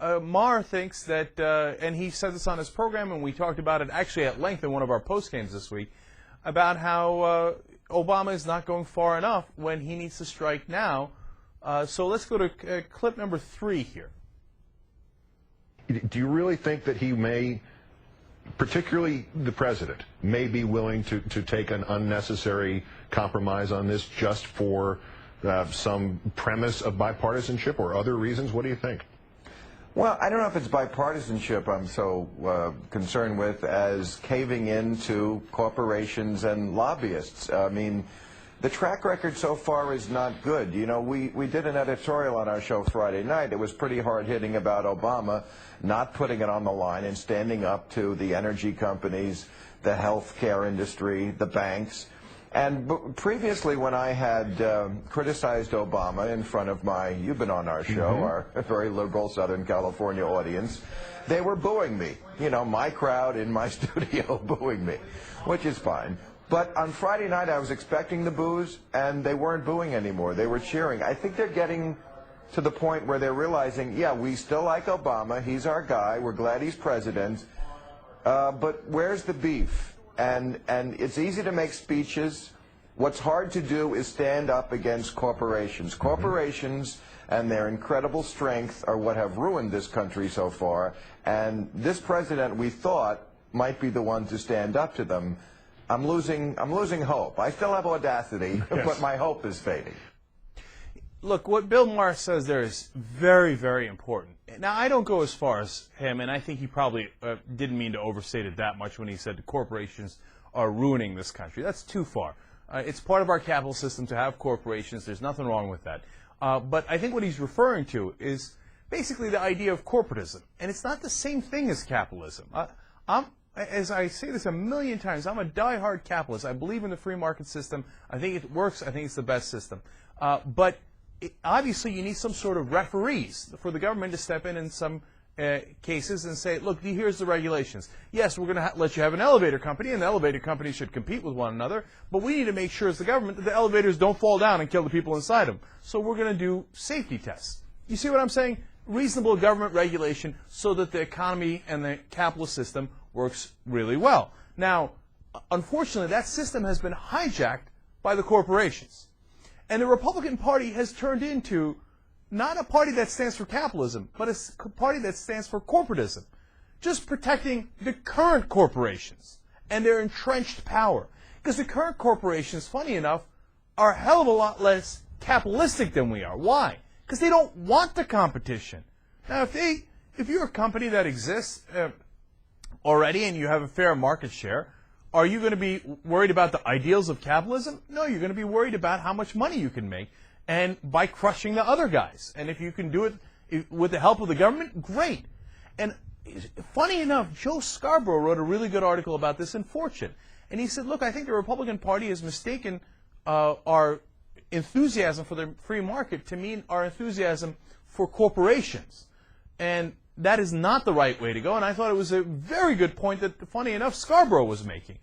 Maher thinks that, and he said this on his program, and we talked about it actually at length in one of our post games this week, about how Obama is not going far enough when he needs to strike now. So let's go to clip number 3 here. Do you really think that he may, particularly the president, may be willing to take an unnecessary compromise on this just for some premise of bipartisanship or other reasons? What do you think? Well, I don't know if it's bipartisanship I'm so concerned with as caving into corporations and lobbyists. I mean, the track record so far is not good. You know, we did an editorial on our show Friday night. It was pretty hard-hitting about Obama not putting it on the line and standing up to the energy companies, the healthcare industry, the banks. And previously, when I had criticized Obama in front of my, you've been on our show, our very liberal Southern California audience, they were booing me. You know, my crowd in my studio booing me, which is fine. But on Friday night, I was expecting the boos, and they weren't booing anymore. They were cheering. I think they're getting to the point where they're realizing, yeah, we still like Obama. He's our guy. We're glad he's president. But where's the beef? And it's easy to make speeches. What's hard to do is stand up against corporations. Corporations and their incredible strength are what have ruined this country so far. And this president, we thought, might be the one to stand up to them. I'm losing hope. I still have audacity, but my hope is fading. Look, what Bill Maher says there is very, very important. Now, I don't go as far as him, and I think he probably didn't mean to overstate it that much when he said the corporations are ruining this country. That's too far. It's part of our capital system to have corporations. There's nothing wrong with that. But I think what he's referring to is basically the idea of corporatism. And it's not the same thing as capitalism. As I say this a million times, I'm a diehard capitalist. I believe in the free market system. I think it works. I think it's the best system. But obviously, you need some sort of referees for the government to step in some cases and say, look, here's the regulations. Yes, we're going to let you have an elevator company, and the elevator companies should compete with one another, but we need to make sure as the government that the elevators don't fall down and kill the people inside them. So we're going to do safety tests. You see what I'm saying? Reasonable government regulation so that the economy and the capitalist system works really well. Now, unfortunately, that system has been hijacked by the corporations. And the Republican Party has turned into not a party that stands for capitalism, but a party that stands for corporatism, just protecting the current corporations and their entrenched power. Because the current corporations, funny enough, are a hell of a lot less capitalistic than we are. Why? Because they don't want the competition. Now, if you're a company that exists already and you have a fair market share, are you going to be worried about the ideals of capitalism? No, you're going to be worried about how much money you can make and by crushing the other guys. And if you can do it with the help of the government, great. And funny enough, Joe Scarborough wrote a really good article about this in Fortune. And he said, look, I think the Republican Party has mistaken our enthusiasm for the free market to mean our enthusiasm for corporations. And that is not the right way to go. And I thought it was a very good point that, funny enough, Scarborough was making.